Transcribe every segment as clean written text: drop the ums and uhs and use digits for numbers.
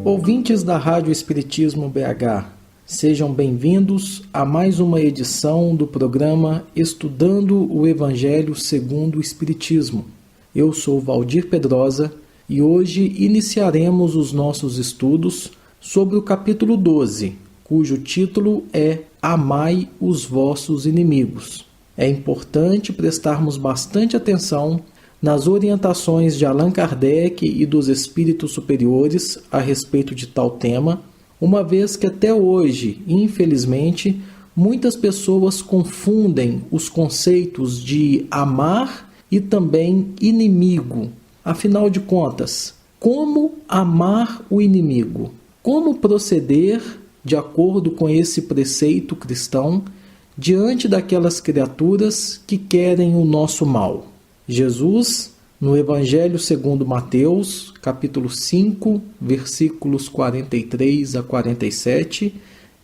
Ouvintes da Rádio Espiritismo BH, sejam bem-vindos a mais uma edição do programa Estudando o Evangelho segundo o Espiritismo. Eu sou Valdir Pedrosa e hoje iniciaremos os nossos estudos sobre o capítulo 12, cujo título é Amai os vossos inimigos. É importante prestarmos bastante atenção nas orientações de Allan Kardec e dos espíritos superiores a respeito de tal tema, uma vez que até hoje, infelizmente, muitas pessoas confundem os conceitos de amar e também inimigo. Afinal de contas, como amar o inimigo? Como proceder de acordo com esse preceito cristão diante daquelas criaturas que querem o nosso mal? Jesus, no Evangelho segundo Mateus, capítulo 5, versículos 43 a 47,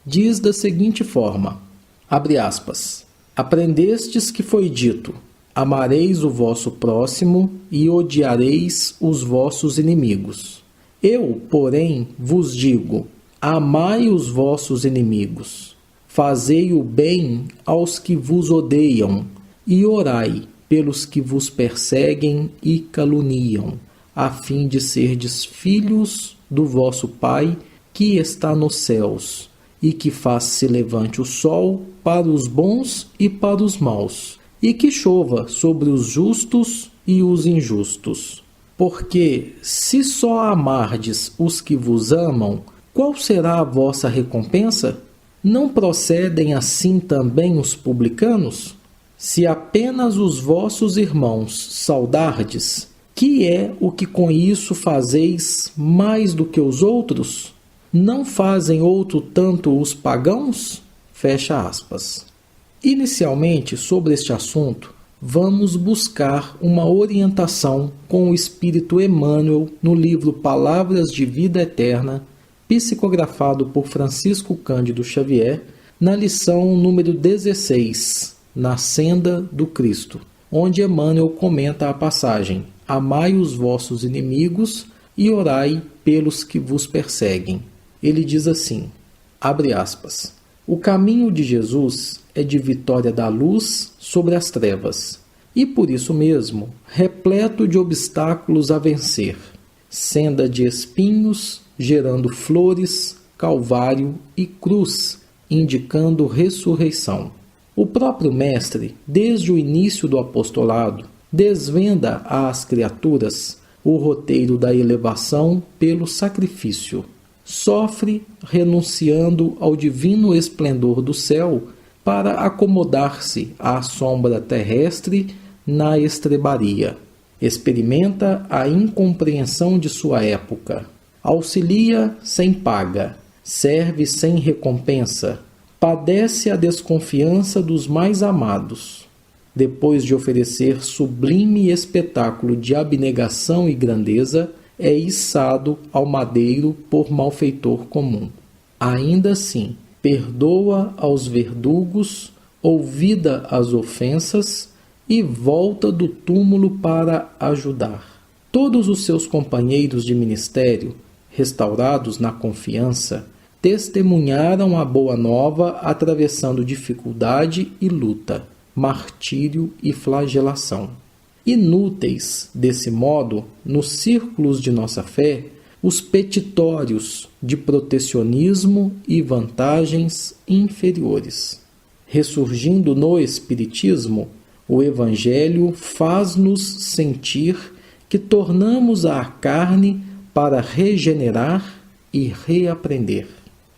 diz da seguinte forma, abre aspas, aprendestes que foi dito, amareis o vosso próximo e odiareis os vossos inimigos. Eu, porém, vos digo, amai os vossos inimigos, fazei o bem aos que vos odeiam e orai pelos que vos perseguem e caluniam, a fim de serdes filhos do vosso Pai que está nos céus, e que faz se levante o sol para os bons e para os maus, e que chova sobre os justos e os injustos. Porque, se só amardes os que vos amam, qual será a vossa recompensa? Não procedem assim também os publicanos? Se apenas os vossos irmãos saudardes, que é o que com isso fazeis mais do que os outros? Não fazem outro tanto os pagãos? Fecha aspas. Inicialmente, sobre este assunto, vamos buscar uma orientação com o Espírito Emmanuel no livro Palavras de Vida Eterna, psicografado por Francisco Cândido Xavier, na lição número 16, na Senda do Cristo, onde Emmanuel comenta a passagem amai os vossos inimigos e orai pelos que vos perseguem. Ele diz assim, abre aspas, o caminho de Jesus é de vitória da luz sobre as trevas, e por isso mesmo, repleto de obstáculos a vencer, senda de espinhos, gerando flores, calvário e cruz, indicando ressurreição. O próprio Mestre, desde o início do apostolado, desvenda às criaturas o roteiro da elevação pelo sacrifício. Sofre renunciando ao divino esplendor do céu para acomodar-se à sombra terrestre na estrebaria. Experimenta a incompreensão de sua época. Auxilia sem paga. Serve sem recompensa. Padece a desconfiança dos mais amados. Depois de oferecer sublime espetáculo de abnegação e grandeza, é içado ao madeiro por malfeitor comum. Ainda assim, perdoa aos verdugos, ouvida as ofensas e volta do túmulo para ajudar. Todos os seus companheiros de ministério, restaurados na confiança, testemunharam a boa nova atravessando dificuldade e luta, martírio e flagelação. Inúteis, desse modo, nos círculos de nossa fé, os petitórios de protecionismo e vantagens inferiores. Ressurgindo no Espiritismo, o Evangelho faz-nos sentir que tornamos à carne para regenerar e reaprender.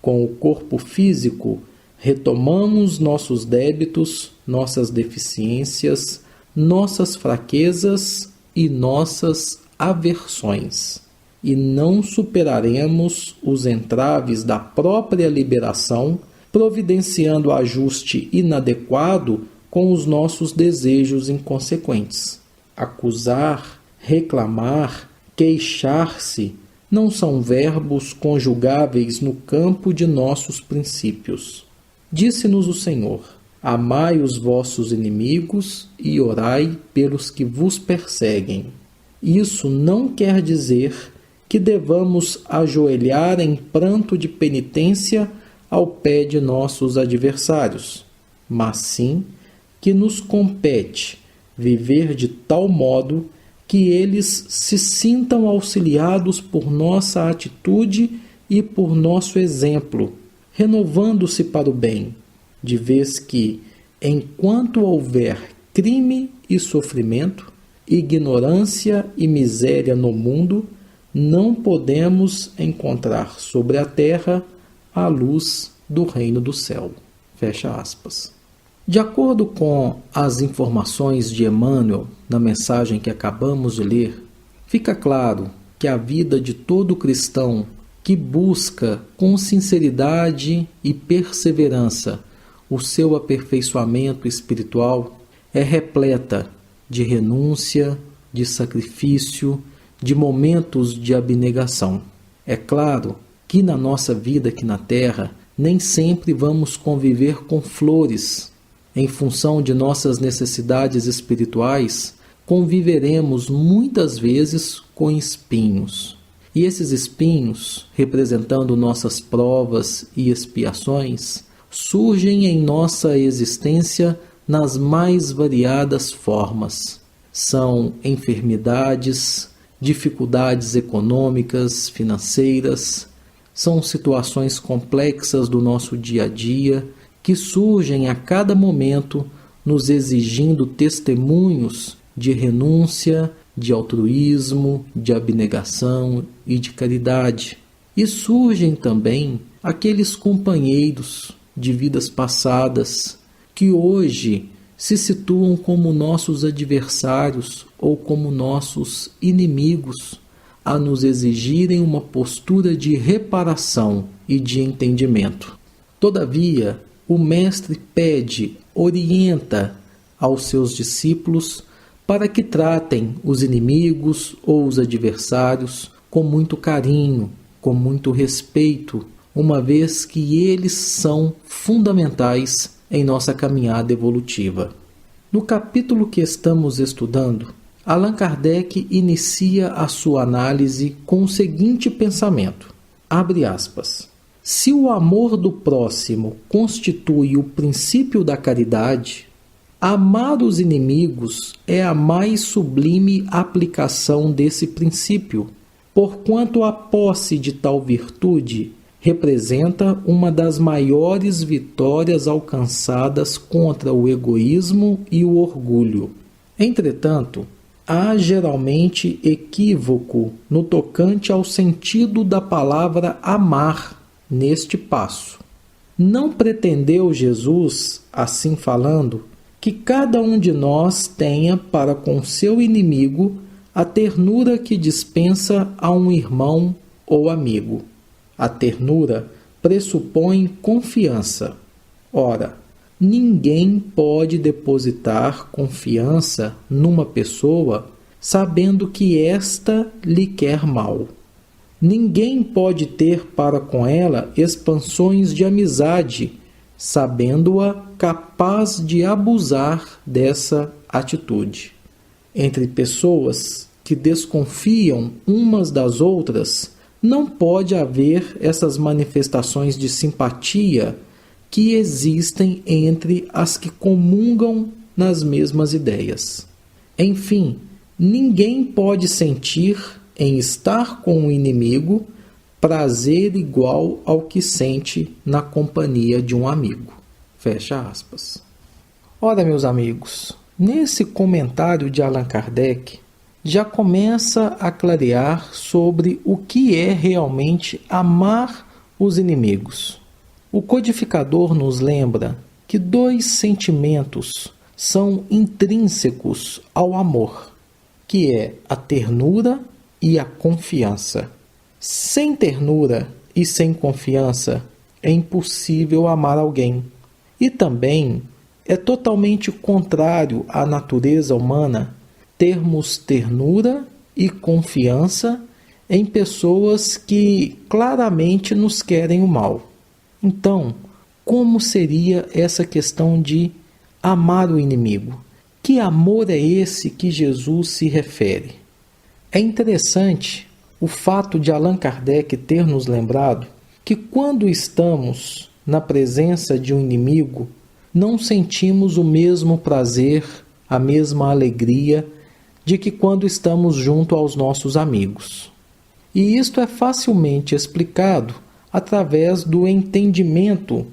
Com o corpo físico, retomamos nossos débitos, nossas deficiências, nossas fraquezas e nossas aversões, e não superaremos os entraves da própria liberação, providenciando ajuste inadequado com os nossos desejos inconsequentes. Acusar, reclamar, queixar-se não são verbos conjugáveis no campo de nossos princípios. Disse-nos o Senhor: amai os vossos inimigos e orai pelos que vos perseguem. Isso não quer dizer que devamos ajoelhar em pranto de penitência ao pé de nossos adversários, mas sim que nos compete viver de tal modo que eles se sintam auxiliados por nossa atitude e por nosso exemplo, renovando-se para o bem, de vez que, enquanto houver crime e sofrimento, ignorância e miséria no mundo, não podemos encontrar sobre a terra a luz do reino do céu. Fecha aspas. De acordo com as informações de Emmanuel na mensagem que acabamos de ler, fica claro que a vida de todo cristão que busca com sinceridade e perseverança o seu aperfeiçoamento espiritual é repleta de renúncia, de sacrifício, de momentos de abnegação. É claro que na nossa vida aqui na Terra nem sempre vamos conviver com flores. Em função de nossas necessidades espirituais, conviveremos muitas vezes com espinhos. E esses espinhos, representando nossas provas e expiações, surgem em nossa existência nas mais variadas formas. São enfermidades, dificuldades econômicas, financeiras, são situações complexas do nosso dia a dia que surgem a cada momento, nos exigindo testemunhos de renúncia, de altruísmo, de abnegação e de caridade. E surgem também aqueles companheiros de vidas passadas que hoje se situam como nossos adversários ou como nossos inimigos, a nos exigirem uma postura de reparação e de entendimento. Todavia, o Mestre pede, orienta aos seus discípulos para que tratem os inimigos ou os adversários com muito carinho, com muito respeito, uma vez que eles são fundamentais em nossa caminhada evolutiva. No capítulo que estamos estudando, Allan Kardec inicia a sua análise com o seguinte pensamento, abre aspas, se o amor do próximo constitui o princípio da caridade, amar os inimigos é a mais sublime aplicação desse princípio, porquanto a posse de tal virtude representa uma das maiores vitórias alcançadas contra o egoísmo e o orgulho. Entretanto, há geralmente equívoco no tocante ao sentido da palavra amar neste passo. Não pretendeu Jesus, assim falando, que cada um de nós tenha para com seu inimigo a ternura que dispensa a um irmão ou amigo. A ternura pressupõe confiança. Ora, ninguém pode depositar confiança numa pessoa sabendo que esta lhe quer mal. Ninguém pode ter para com ela expansões de amizade, sabendo-a capaz de abusar dessa atitude. Entre pessoas que desconfiam umas das outras, não pode haver essas manifestações de simpatia que existem entre as que comungam nas mesmas ideias. Enfim, ninguém pode sentir em estar com o inimigo prazer igual ao que sente na companhia de um amigo. Fecha aspas. Ora, meus amigos, nesse comentário de Allan Kardec, já começa a clarear sobre o que é realmente amar os inimigos. O codificador nos lembra que dois sentimentos são intrínsecos ao amor, que é a ternura e a confiança. Sem ternura e sem confiança é impossível amar alguém. E também é totalmente contrário à natureza humana termos ternura e confiança em pessoas que claramente nos querem o mal. Então, como seria essa questão de amar o inimigo? Que amor é esse que Jesus se refere? É interessante o fato de Allan Kardec ter nos lembrado que quando estamos na presença de um inimigo, não sentimos o mesmo prazer, a mesma alegria de que quando estamos junto aos nossos amigos. E isto é facilmente explicado através do entendimento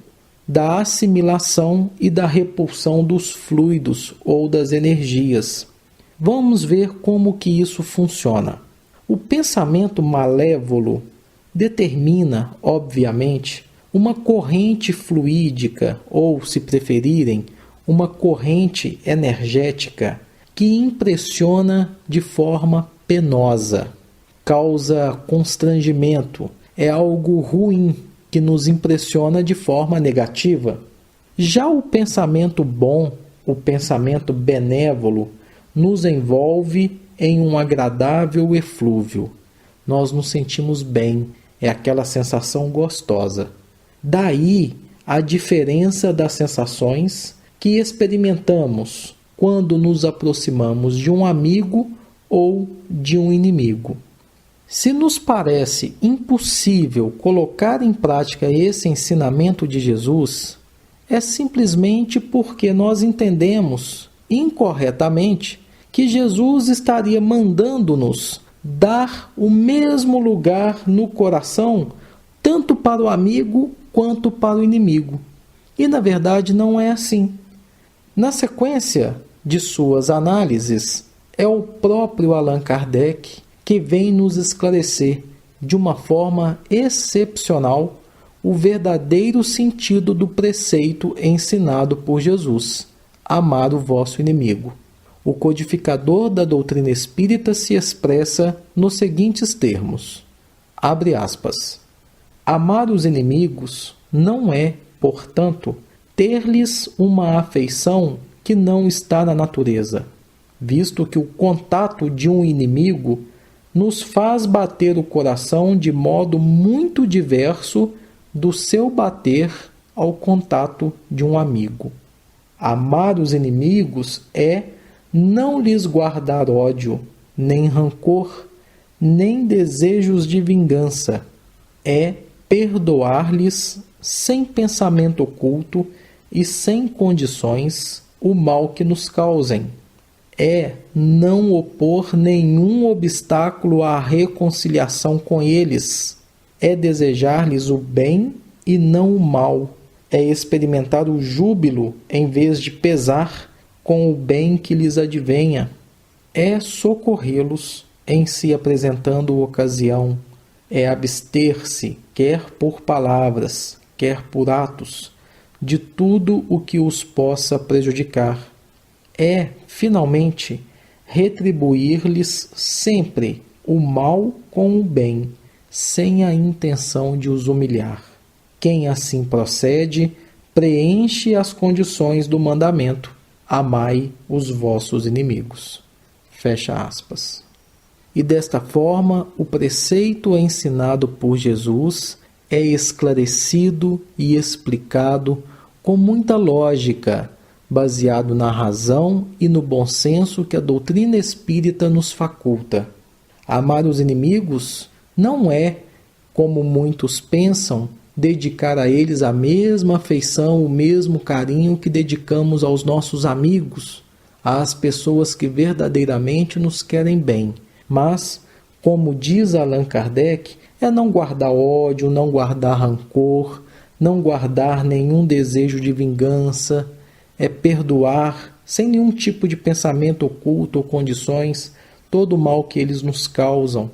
da assimilação e da repulsão dos fluidos ou das energias. Vamos ver como que isso funciona. O pensamento malévolo determina, obviamente, uma corrente fluídica, ou, se preferirem, uma corrente energética que impressiona de forma penosa, causa constrangimento, é algo ruim que nos impressiona de forma negativa. Já o pensamento bom, o pensamento benévolo, nos envolve em um agradável eflúvio. Nós nos sentimos bem, é aquela sensação gostosa. Daí a diferença das sensações que experimentamos quando nos aproximamos de um amigo ou de um inimigo. Se nos parece impossível colocar em prática esse ensinamento de Jesus, é simplesmente porque nós entendemos incorretamente que Jesus estaria mandando-nos dar o mesmo lugar no coração, tanto para o amigo quanto para o inimigo. E na verdade não é assim. Na sequência de suas análises, é o próprio Allan Kardec que vem nos esclarecer de uma forma excepcional o verdadeiro sentido do preceito ensinado por Jesus: amar o vosso inimigo. O codificador da doutrina espírita se expressa nos seguintes termos, abre aspas, amar os inimigos não é, portanto, ter-lhes uma afeição que não está na natureza, visto que o contato de um inimigo nos faz bater o coração de modo muito diverso do seu bater ao contato de um amigo. Amar os inimigos é não lhes guardar ódio, nem rancor, nem desejos de vingança. É perdoar-lhes sem pensamento oculto e sem condições o mal que nos causem. É não opor nenhum obstáculo à reconciliação com eles. É desejar-lhes o bem e não o mal. É experimentar o júbilo em vez de pesar com o bem que lhes advenha. É socorrê-los em se apresentando ocasião. É abster-se, quer por palavras, quer por atos, de tudo o que os possa prejudicar. É, finalmente, retribuir-lhes sempre o mal com o bem, sem a intenção de os humilhar. Quem assim procede, preenche as condições do mandamento: amai os vossos inimigos. Fecha aspas. E desta forma, o preceito ensinado por Jesus é esclarecido e explicado com muita lógica, baseado na razão e no bom senso que a doutrina espírita nos faculta. Amar os inimigos não é, como muitos pensam, dedicar a eles a mesma afeição, o mesmo carinho que dedicamos aos nossos amigos, às pessoas que verdadeiramente nos querem bem. Mas, como diz Allan Kardec, é não guardar ódio, não guardar rancor, não guardar nenhum desejo de vingança, é perdoar, sem nenhum tipo de pensamento oculto ou condições, todo o mal que eles nos causam.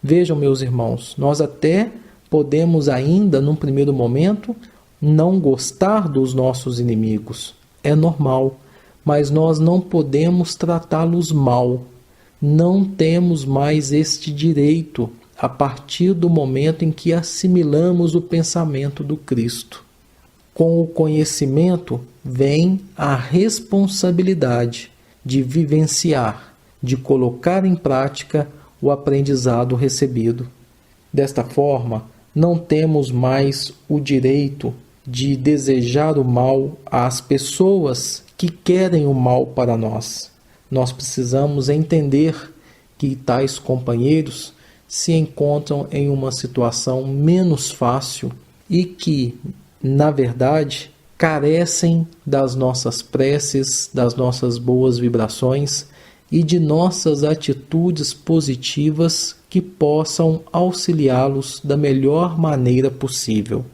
Vejam, meus irmãos, nós até podemos ainda, num primeiro momento, não gostar dos nossos inimigos. É normal, mas nós não podemos tratá-los mal. Não temos mais este direito a partir do momento em que assimilamos o pensamento do Cristo. Com o conhecimento vem a responsabilidade de vivenciar, de colocar em prática o aprendizado recebido. Desta forma, não temos mais o direito de desejar o mal às pessoas que querem o mal para nós. Nós precisamos entender que tais companheiros se encontram em uma situação menos fácil e que, na verdade, carecem das nossas preces, das nossas boas vibrações e de nossas atitudes positivas que possam auxiliá-los da melhor maneira possível.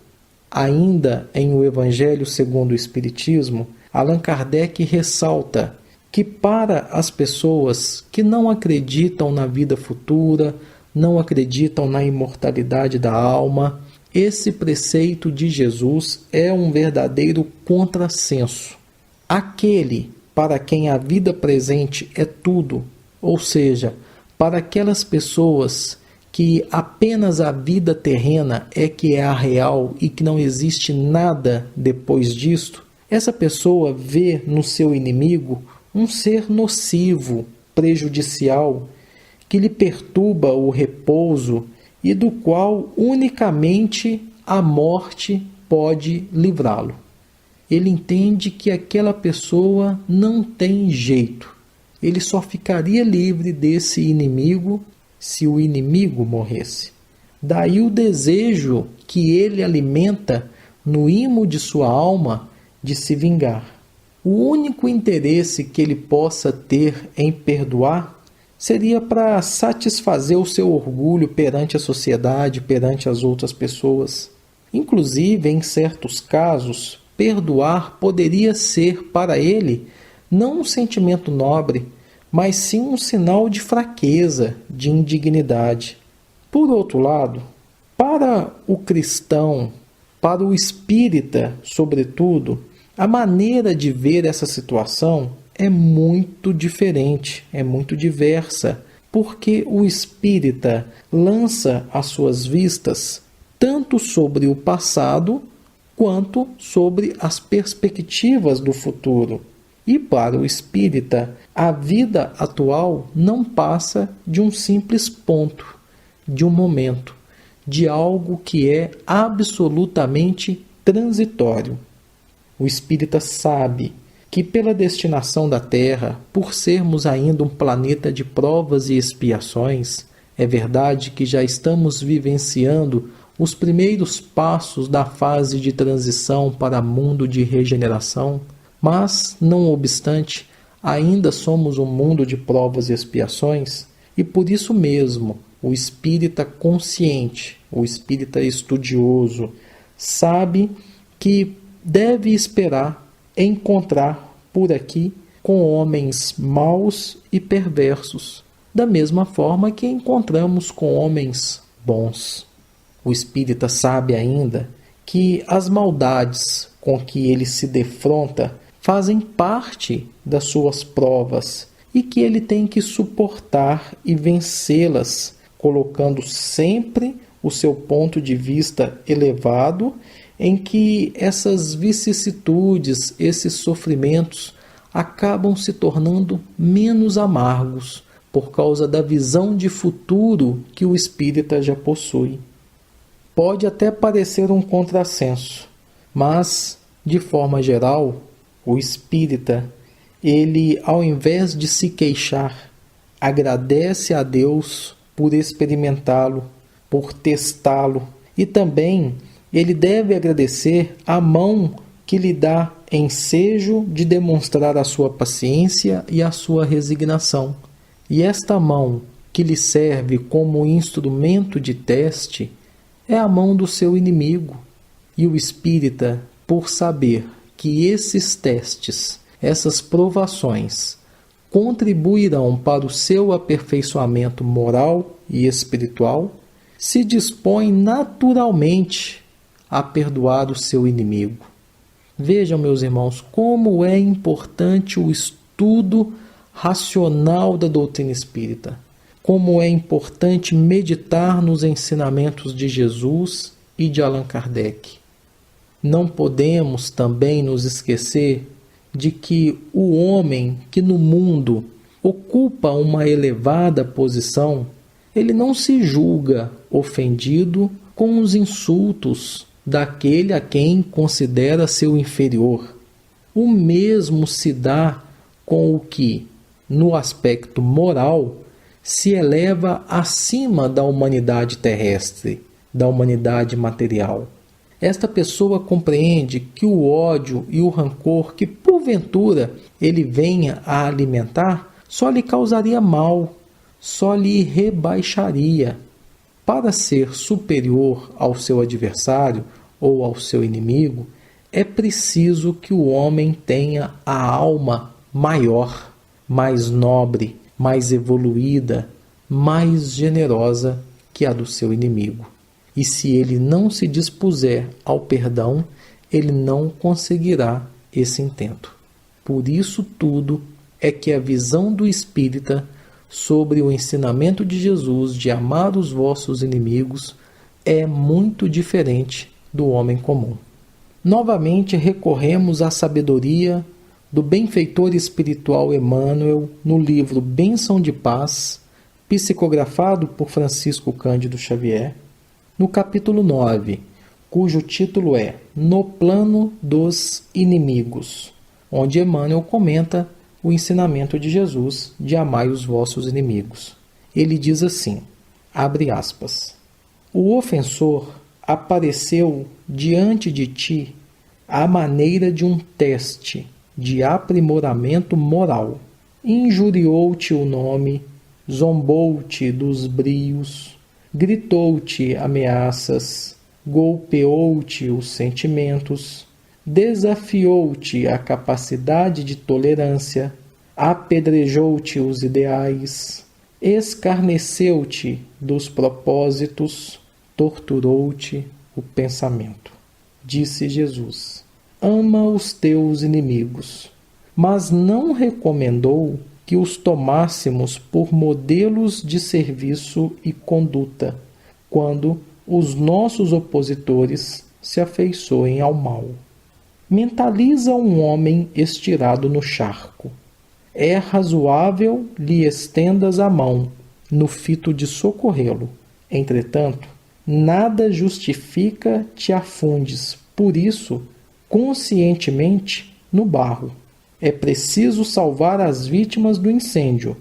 Ainda em O Evangelho segundo o Espiritismo, Allan Kardec ressalta que para as pessoas que não acreditam na vida futura, não acreditam na imortalidade da alma, esse preceito de Jesus é um verdadeiro contrassenso. Aquele para quem a vida presente é tudo, ou seja, para aquelas pessoas que apenas a vida terrena é que é a real e que não existe nada depois disto, essa pessoa vê no seu inimigo um ser nocivo, prejudicial, que lhe perturba o repouso e do qual unicamente a morte pode livrá-lo. Ele entende que aquela pessoa não tem jeito. Ele só ficaria livre desse inimigo se o inimigo morresse. Daí o desejo que ele alimenta no imo de sua alma de se vingar. O único interesse que ele possa ter em perdoar seria para satisfazer o seu orgulho perante a sociedade, perante as outras pessoas. Inclusive, em certos casos, perdoar poderia ser para ele não um sentimento nobre, mas sim um sinal de fraqueza, de indignidade. Por outro lado, para o cristão, para o espírita, sobretudo, a maneira de ver essa situação é muito diferente, é muito diversa, porque o espírita lança as suas vistas tanto sobre o passado quanto sobre as perspectivas do futuro. E para o espírita, a vida atual não passa de um simples ponto, de um momento, de algo que é absolutamente transitório. O espírita sabe que pela destinação da Terra, por sermos ainda um planeta de provas e expiações, é verdade que já estamos vivenciando os primeiros passos da fase de transição para mundo de regeneração, mas, não obstante, ainda somos um mundo de provas e expiações, e por isso mesmo o espírita consciente, o espírita estudioso, sabe que deve esperar encontrar por aqui com homens maus e perversos, da mesma forma que encontramos com homens bons. O espírita sabe ainda que as maldades com que ele se defronta fazem parte das suas provas e que ele tem que suportar e vencê-las, colocando sempre o seu ponto de vista elevado, em que essas vicissitudes, esses sofrimentos acabam se tornando menos amargos por causa da visão de futuro que o espírita já possui. Pode até parecer um contrassenso, mas, de forma geral, o espírita, ele, ao invés de se queixar, agradece a Deus por experimentá-lo, por testá-lo, e também ele deve agradecer a mão que lhe dá ensejo de demonstrar a sua paciência e a sua resignação. E esta mão que lhe serve como instrumento de teste é a mão do seu inimigo. E o espírita, por saber que esses testes, essas provações, contribuirão para o seu aperfeiçoamento moral e espiritual, se dispõe naturalmente a perdoar o seu inimigo. Vejam, meus irmãos, como é importante o estudo racional da doutrina espírita, como é importante meditar nos ensinamentos de Jesus e de Allan Kardec. Não podemos também nos esquecer de que o homem que no mundo ocupa uma elevada posição Ele não se julga ofendido com os insultos daquele a quem considera seu inferior. O mesmo se dá com o que, no aspecto moral, se eleva acima da humanidade terrestre, da humanidade material. Esta pessoa compreende que o ódio e o rancor que porventura ele venha a alimentar só lhe causaria mal, só lhe rebaixaria. Para ser superior ao seu adversário ou ao seu inimigo, é preciso que o homem tenha a alma maior, mais nobre, mais evoluída, mais generosa que a do seu inimigo. E se ele não se dispuser ao perdão, ele não conseguirá esse intento. Por isso tudo é que a visão do espírita sobre o ensinamento de Jesus de amar os vossos inimigos é muito diferente do homem comum. Novamente recorremos à sabedoria do benfeitor espiritual Emmanuel no livro Bênção de Paz, psicografado por Francisco Cândido Xavier, no capítulo 9, cujo título é No Plano dos Inimigos, onde Emmanuel comenta o ensinamento de Jesus de amai os vossos inimigos. Ele diz assim, abre aspas, o ofensor apareceu diante de ti à maneira de um teste de aprimoramento moral. Injuriou-te o nome, zombou-te dos brios, gritou-te ameaças, golpeou-te os sentimentos, desafiou-te a capacidade de tolerância, apedrejou-te os ideais, escarneceu-te dos propósitos, torturou-te o pensamento. Disse Jesus, ama os teus inimigos, mas não recomendou que os tomássemos por modelos de serviço e conduta, quando os nossos opositores se afeiçoem ao mal. Mentaliza um homem estirado no charco. É razoável lhe estendas a mão, no fito de socorrê-lo. Entretanto, nada justifica te afundes, por isso, conscientemente, no barro. É preciso salvar as vítimas do incêndio,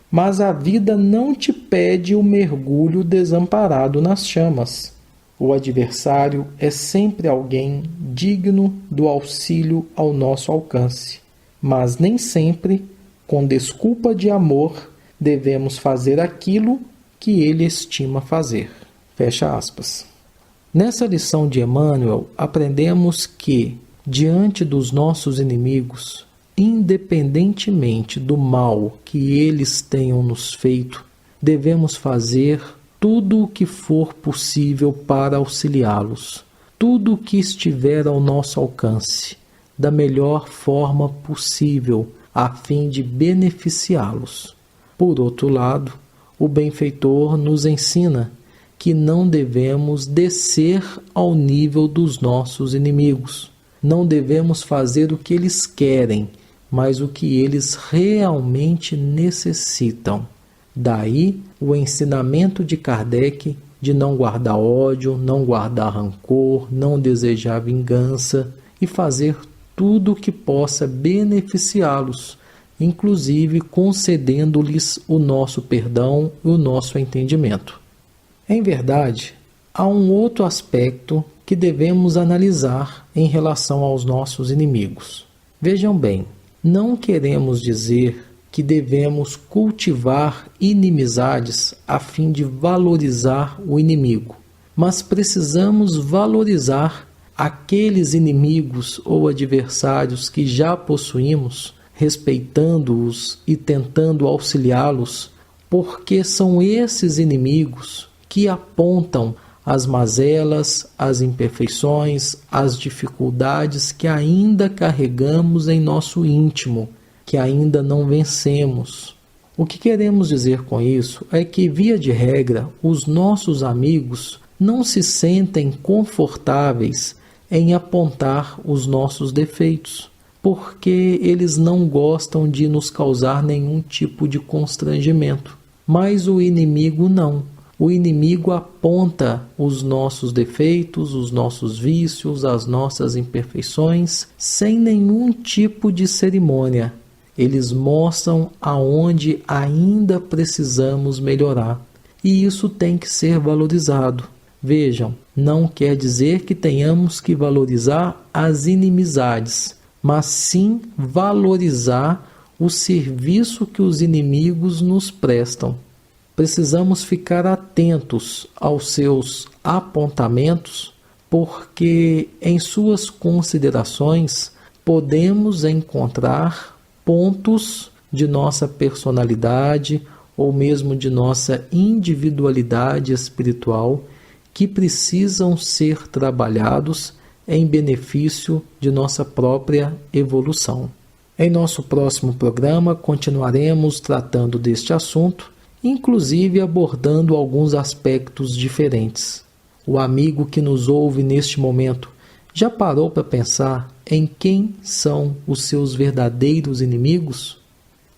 mas a vida não te pede o mergulho desamparado nas chamas. O adversário é sempre alguém digno do auxílio ao nosso alcance, mas nem sempre, com desculpa de amor, devemos fazer aquilo que ele estima fazer. Fecha aspas. Nessa lição de Emmanuel, aprendemos que, diante dos nossos inimigos, independentemente do mal que eles tenham nos feito, devemos fazer tudo o que for possível para auxiliá-los, tudo o que estiver ao nosso alcance, da melhor forma possível, a fim de beneficiá-los. Por outro lado, o benfeitor nos ensina que não devemos descer ao nível dos nossos inimigos. Não devemos fazer o que eles querem, mas o que eles realmente necessitam. Daí o ensinamento de Kardec de não guardar ódio, não guardar rancor, não desejar vingança e fazer tudo o que possa beneficiá-los, inclusive concedendo-lhes o nosso perdão e o nosso entendimento. Em verdade, há um outro aspecto que devemos analisar em relação aos nossos inimigos. Vejam bem, não queremos dizer que devemos cultivar inimizades a fim de valorizar o inimigo, mas precisamos valorizar aqueles inimigos ou adversários que já possuímos, respeitando-os e tentando auxiliá-los, porque são esses inimigos que apontam as mazelas, as imperfeições, as dificuldades que ainda carregamos em nosso íntimo, que ainda não vencemos. O que queremos dizer com isso é que, via de regra, os nossos amigos não se sentem confortáveis em apontar os nossos defeitos, porque eles não gostam de nos causar nenhum tipo de constrangimento. mas o inimigo não. O inimigo aponta os nossos defeitos, os nossos vícios, as nossas imperfeições, sem nenhum tipo de cerimônia. Eles mostram aonde ainda precisamos melhorar. E isso tem que ser valorizado. Vejam, não quer dizer que tenhamos que valorizar as inimizades, mas sim valorizar o serviço que os inimigos nos prestam. Precisamos ficar atentos aos seus apontamentos, porque em suas considerações podemos encontrar pontos de nossa personalidade ou mesmo de nossa individualidade espiritual que precisam ser trabalhados em benefício de nossa própria evolução. Em nosso próximo programa continuaremos tratando deste assunto, inclusive abordando alguns aspectos diferentes. O amigo que nos ouve neste momento já parou para pensar em quem são os seus verdadeiros inimigos?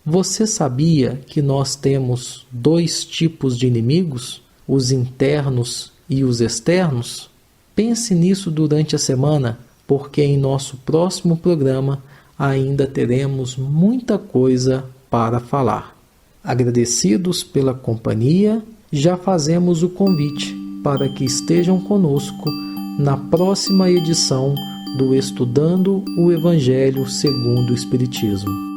Você sabia que nós temos 2 tipos de inimigos, os internos e os externos? Pense nisso durante a semana, porque em nosso próximo programa ainda teremos muita coisa para falar. Agradecidos pela companhia, já fazemos o convite para que estejam conosco na próxima edição do Estudando o Evangelho segundo o Espiritismo.